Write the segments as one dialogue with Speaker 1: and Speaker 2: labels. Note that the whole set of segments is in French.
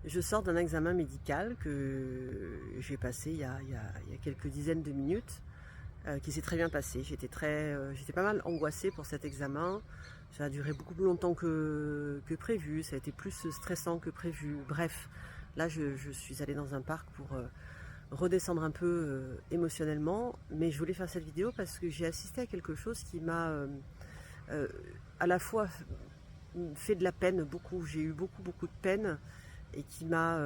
Speaker 1: Je sors d'un examen médical que j'ai passé il y a quelques dizaines de minutes, qui s'est très bien passé. J'étais pas mal angoissée pour cet examen. Ça a duré beaucoup plus longtemps que prévu, ça a été plus stressant que prévu. Bref, là je suis allée dans un parc pour redescendre un peu émotionnellement, mais je voulais faire cette vidéo parce que j'ai assisté à quelque chose qui m'a à la fois fait de la peine beaucoup. J'ai eu beaucoup de peine et qui m'a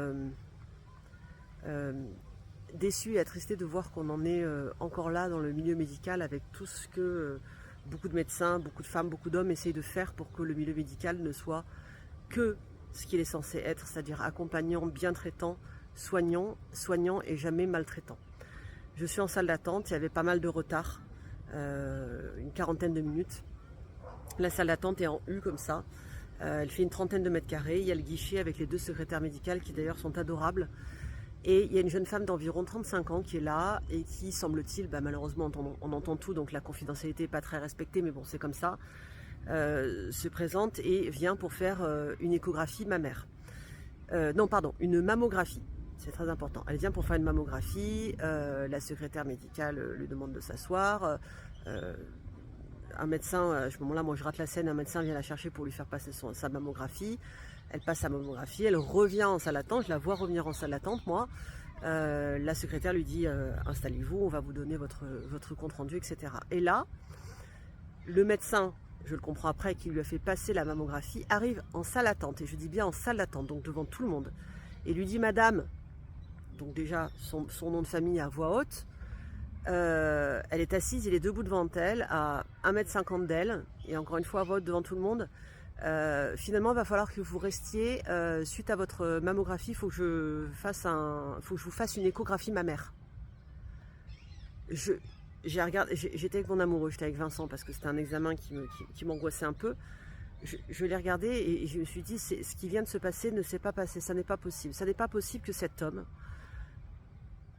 Speaker 1: déçue et attristée de voir qu'on en est encore là dans le milieu médical avec tout ce que beaucoup de médecins, beaucoup de femmes, beaucoup d'hommes essayent de faire pour que le milieu médical ne soit que ce qu'il est censé être, c'est-à-dire accompagnant, bien traitant, soignant et jamais maltraitant. Je suis en salle d'attente, il y avait pas mal de retard, une quarantaine de minutes. La salle d'attente est en U comme ça. Elle fait une trentaine de mètres carrés. Il y a le guichet avec les deux secrétaires médicales qui d'ailleurs sont adorables. Et il y a une jeune femme d'environ 35 ans qui est là et qui, semble-t-il, malheureusement on entend tout, donc la confidentialité n'est pas très respectée, mais bon c'est comme ça, se présente et vient pour faire une échographie mammaire. Non pardon, une mammographie, c'est très important. Elle vient pour faire une mammographie, la secrétaire médicale lui demande de s'asseoir. Un médecin, à ce moment-là, moi je rate la scène, un médecin vient la chercher pour lui faire passer sa mammographie. Elle passe sa mammographie, elle revient en salle d'attente, je la vois revenir en salle d'attente, moi. La secrétaire lui dit installez-vous, on va vous donner votre compte rendu, etc. Et là, le médecin, je le comprends après, qui lui a fait passer la mammographie, arrive en salle d'attente, et je dis bien en salle d'attente, donc devant tout le monde, et lui dit madame, donc déjà son nom de famille à voix haute. Elle est assise, il est debout devant elle, à 1,50 m d'elle, et encore une fois à voix haute devant tout le monde. Finalement, il va falloir que vous restiez, suite à votre mammographie, il faut que je vous fasse une échographie mammaire. J'étais avec mon amoureux, j'étais avec Vincent, parce que c'était un examen qui m'angoissait un peu. Je l'ai regardé et je me suis dit, ce qui vient de se passer ne s'est pas passé, ça n'est pas possible. Ça n'est pas possible que cet homme,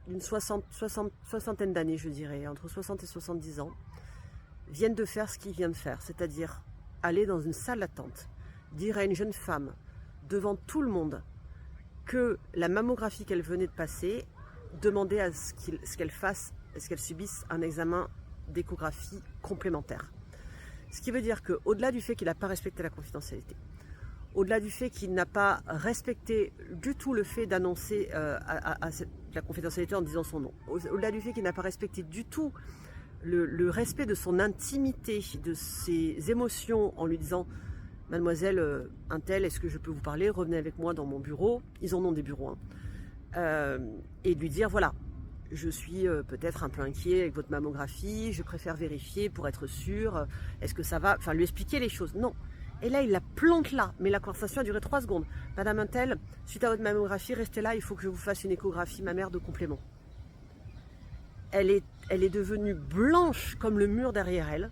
Speaker 1: d'une soixantaine d'années, je dirais, entre 60 et 70 ans, viennent de faire ce qu'il vient de faire, c'est-à-dire aller dans une salle d'attente, dire à une jeune femme, devant tout le monde, que la mammographie qu'elle venait de passer, demander à ce qu'elle fasse, est-ce qu'elle subisse un examen d'échographie complémentaire. Ce qui veut dire qu'au-delà du fait qu'il n'a pas respecté la confidentialité, au-delà du fait qu'il n'a pas respecté du tout le fait d'annoncer la confidentialité en disant son nom, au-delà du fait qu'il n'a pas respecté du tout le respect de son intimité, de ses émotions, en lui disant « Mademoiselle Untel, est-ce que je peux vous parler? Revenez avec moi dans mon bureau. » Ils en ont des bureaux. Et de lui dire « Voilà, je suis peut-être un peu inquiet avec votre mammographie, je préfère vérifier pour être sûr. Est-ce que ça va ?» Enfin, lui expliquer les choses. Non. Et là, il la plante là. Mais la conversation a duré 3 secondes. « Madame Untel, suite à votre mammographie, restez là, il faut que je vous fasse une échographie mammaire de complément. » Elle est devenue blanche comme le mur derrière elle.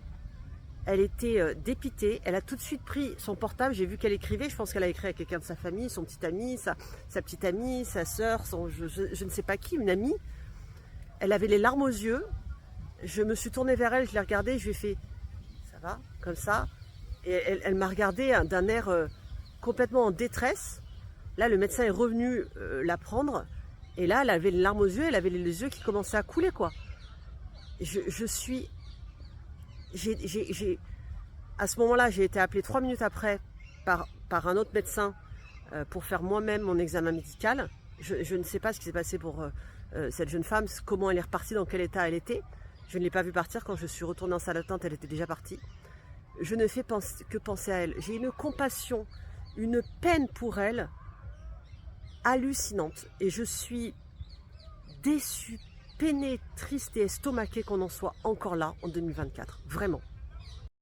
Speaker 1: Elle était dépitée. Elle a tout de suite pris son portable. J'ai vu qu'elle écrivait. Je pense qu'elle a écrit à quelqu'un de sa famille, son petit ami, sa petite amie, sa soeur, je ne sais pas qui, une amie. Elle avait les larmes aux yeux. Je me suis tournée vers elle, je l'ai regardée, je lui ai fait « Ça va ?» comme ça. Et elle m'a regardée d'un air complètement en détresse. Là, le médecin est revenu la prendre. Et là, elle avait les larmes aux yeux, elle avait les yeux qui commençaient à couler, quoi. À ce moment-là, j'ai été appelée 3 minutes après par un autre médecin pour faire moi-même mon examen médical. Je ne sais pas ce qui s'est passé pour cette jeune femme, comment elle est repartie, dans quel état elle était. Je ne l'ai pas vue partir. Quand je suis retournée en salle d'attente, elle était déjà partie. Je ne fais que penser à elle. J'ai une compassion, une peine pour elle hallucinante. Et je suis déçue, peinée, triste et estomaquée qu'on en soit encore là en 2024. Vraiment.